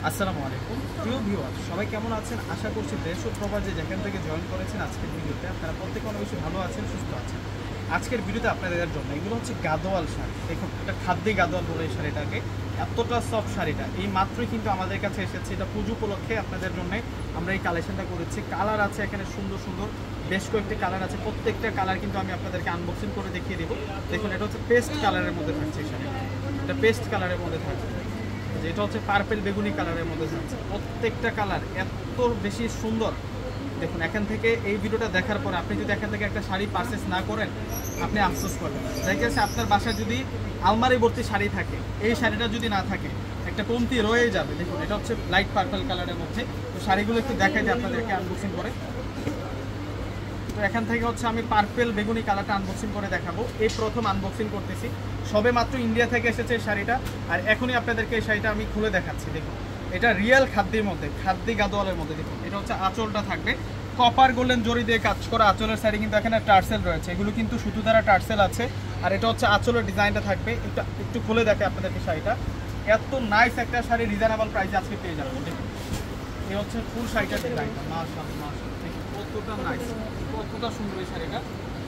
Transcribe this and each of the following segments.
আসসালামু আলাইকুম প্রিয় ভিউয়ার, সবাই কেমন আছেন? আশা করছি দেশ ও প্রবাসে যেখান থেকে জয়েন করেছেন আজকের ভিডিওতে আপনারা প্রত্যেকে অনেক বেশি ভালো আছেন, সুস্থ আছেন। আজকের ভিডিওতে আপনাদের জন্য এগুলো হচ্ছে গাদোয়াল শাড়ি। দেখুন, এটা খাদ্যে গাদোয়াল বলে এই শাড়িটাকে। এতটা সফট শাড়িটা এই মাত্রই কিন্তু আমাদের কাছে এসেছে। এটা পুজো উপলক্ষে আপনাদের জন্য আমরা এই কালেকশনটা করেছি। কালার আছে এখানে সুন্দর সুন্দর বেশ কয়েকটি কালার আছে। প্রত্যেকটা কালার কিন্তু আমি আপনাদেরকে আনবক্সিং করে দেখিয়ে দেবো। দেখুন, এটা হচ্ছে পেস্ট কালারের মধ্যে থাকছে এই শাড়িটা। এটা পেস্ট কালারের মধ্যে থাকছে, যেটা হচ্ছে পার্পেল বেগুনি কালারের মধ্যে থাকছে। প্রত্যেকটা কালার এত বেশি সুন্দর। দেখুন, এখান থেকে এই ভিডিওটা দেখার পর আপনি যদি এখান থেকে একটা শাড়ি পারচেস না করেন আপনি আফসোস করবেন। দেখা যাচ্ছে আপনার বাসায় যদি আলমারি ভর্তি শাড়ি থাকে, এই শাড়িটা যদি না থাকে একটা কমতি রয়ে যাবে। দেখুন, এটা হচ্ছে লাইট পার্পল কালারের মধ্যে। তো শাড়িগুলো একটু দেখাই দিই আপনাদেরকে আনবক্সিং করে। তো এখান থেকে হচ্ছে আমি পার্পেল বেগুনি কালারটা আনবক্সিং করে দেখাবো। এই প্রথম আনবক্সিং করতেছি, সবে মাত্র ইন্ডিয়া থেকে এসেছে এই শাড়িটা। আর এখনই আপনাদেরকে এই শাড়িটা আমি খুলে দেখাচ্ছি। দেখুন, এটা রিয়েল খাদ্যের মধ্যে, খাদ্যি গাদোয়ালের মধ্যে। দেখুন, এটা হচ্ছে আঁচলটা থাকবে কপার গোল্ডেন জরি দিয়ে কাজ করা আঁচলের শাড়ি, কিন্তু এখানে টার্সেল রয়েছে। এগুলো কিন্তু সুতো দ্বারা টার্সেল আছে। আর এটা হচ্ছে আঁচলের ডিজাইনটা থাকবে। একটু খুলে দেখে আপনাদেরকে শাড়িটা। এত নাইস একটা শাড়ি রিজনেবল প্রাইসে আজকে পেয়ে যাবেন। দেখুন, এই হচ্ছে ফুল শাড়িটার ডিজাইনটা। মাশাআল্লাহ মাশাআল্লাহ, দেখুন কতটা নাইস, কতটা সুন্দর এই শাড়িটা।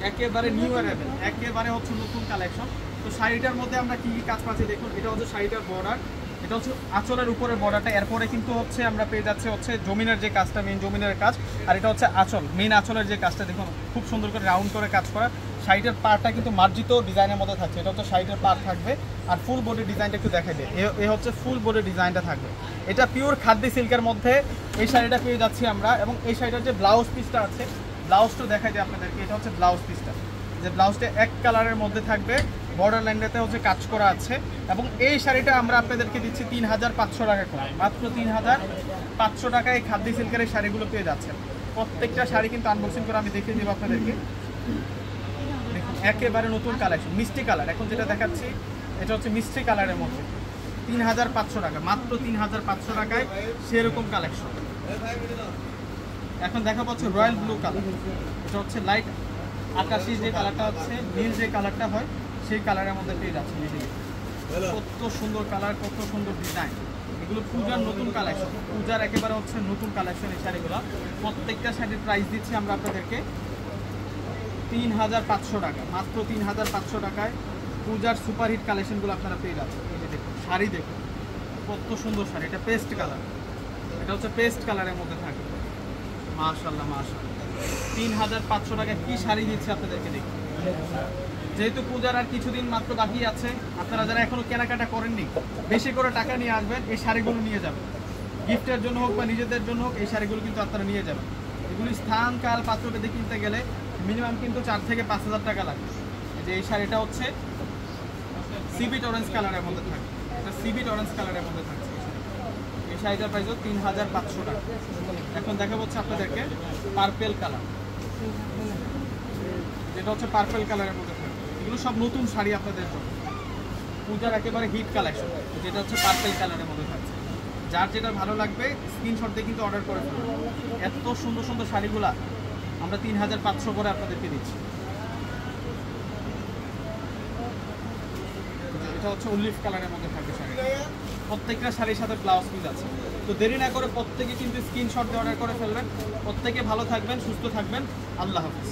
একেবারে নিউ অ্যারাইভেল, একেবারে হচ্ছে নতুন কালেকশন। তো শাড়িটার মধ্যে আমরা কি কি কাজ পাচ্ছি দেখুন। এটা হচ্ছে শাড়িটার বর্ডার, এটা হচ্ছে আঁচলের উপরের বর্ডারটা। এরপরে কিন্তু হচ্ছে আমরা পেয়ে যাচ্ছে হচ্ছে জমিনের যে কাজটা, মেন জমিনের কাজ। আর এটা হচ্ছে আঁচল, মেন আঁচলের যে কাজটা দেখুন খুব সুন্দর করে রাউন্ড করে কাজ করা। শাড়িটার পাড়টা কিন্তু মার্জিত ডিজাইনের মধ্যে থাকছে। এটা হচ্ছে শাড়িটার পাড় থাকবে। আর ফুল বডি ডিজাইনটা একটু দেখাই দেয়। এ হচ্ছে ফুল বডি ডিজাইনটা থাকবে। এটা পিওর খাদ্যি সিল্কের মধ্যে এই শাড়িটা পেয়ে যাচ্ছি আমরা। এবং এই শাড়িটার যে ব্লাউজ পিসটা আছে, ব্লাউজটা দেখাই দিই আপনাদেরকে। এটা হচ্ছে ব্লাউজ পিসটা, যে ব্লাউজটা এক কালারের মধ্যে থাকবে, বর্ডার লাইনটাতে হচ্ছে কাজ করা আছে। এবং এই শাড়িটা আমরা আপনাদেরকে দিচ্ছি 3500 টাকা করে, মাত্র 3500 টাকায় এই খাদ্যি সিল্কের এই শাড়িগুলো পেয়ে যাচ্ছে। প্রত্যেকটা শাড়ি কিন্তু আনবক্সিং করে আমি দেখিয়ে দেবো আপনাদেরকে। দেখুন, একেবারে নতুন কালেকশন, মিষ্টি কালার। এখন যেটা দেখাচ্ছি এটা হচ্ছে মিষ্টি কালারের মধ্যে 3500 টাকা, মাত্র 3500 টাকায় সেরকম কালেকশন। এখন দেখা পাচ্ছে রয়্যাল ব্লু কালার। এটা হচ্ছে লাইট আকাশি যে কালারটা হচ্ছে, নীল যে কালারটা হয় সেই কালারের মধ্যে পেয়ে যাচ্ছে। কত সুন্দর কালার, কত সুন্দর ডিজাইন। এগুলো পূজার নতুন কালেকশন, পূজার একেবারে হচ্ছে নতুন কালেকশন এই শাড়িগুলো। প্রত্যেকটা শাড়ির প্রাইস দিচ্ছি আমরা আপনাদেরকে 3500 টাকা, মাত্র 3500 টাকায় পূজার সুপারহিট কালেকশনগুলো আপনারা পেয়ে যাচ্ছেন। এই যে দেখুন শাড়ি, দেখুন কত সুন্দর শাড়ি। এটা পেস্ট কালার, এটা হচ্ছে পেস্ট কালারের মধ্যে থাকে। মাশাআল্লাহ মাশাআল্লাহ, 3500 টাকায় কি শাড়ি দিচ্ছে আপনাদেরকে। দেখুন, যেহেতু পূজার আর কিছুদিন মাত্র বাকি আছে, আপনারা যারা এখনো কেনাকাটা করেননি বেশি করে টাকা নিয়ে আসবেন, এই শাড়িগুলো নিয়ে যাবেন। গিফটের জন্য হোক বা নিজেদের জন্য হোক, এই শাড়িগুলো কিন্তু আপনারা নিয়ে যাবেন। এগুলি স্থান কাল পাত্র বেঁধে কিনতে গেলে মিনিমাম কিন্তু 4 থেকে 5000 টাকা লাগবে। যে এই শাড়িটা হচ্ছে সিবিট অরেঞ্জ কালারের মধ্যে থাকে, এটা সিবিট অরেঞ্জ কালারের মধ্যে থাকছে। এই শাড়িটার প্রাইস 3500 টাকা। এখন দেখা হচ্ছে আপনাদেরকে পার্পেল কালার, যেটা হচ্ছে পার্পেল কালারের মধ্যে থাকে। এগুলো সব নতুন শাড়ি আপনাদের জন্য, পূজার একেবারে হিট কালেকশন, যেটা হচ্ছে পার্পেল কালারের মধ্যে থাকছে। যার যেটা ভালো লাগবে স্ক্রিনশট দিয়ে কিন্তু অর্ডার করে ফেলুন। এত সুন্দর সুন্দর শাড়িগুলা আমরা 3500 করে আপনাদেরকে দিচ্ছি। এটা হচ্ছে অলিভ কালারের মধ্যে থাকবে শাড়ি। প্রত্যেকটা শাড়ির সাথে ব্লাউজ পিস আছে। তো দেরি না করে প্রত্যেকে কিন্তু স্ক্রিনশট দিয়ে অর্ডার করে ফেলবেন। প্রত্যেকে ভালো থাকবেন, সুস্থ থাকবেন। আল্লাহ হাফিজ।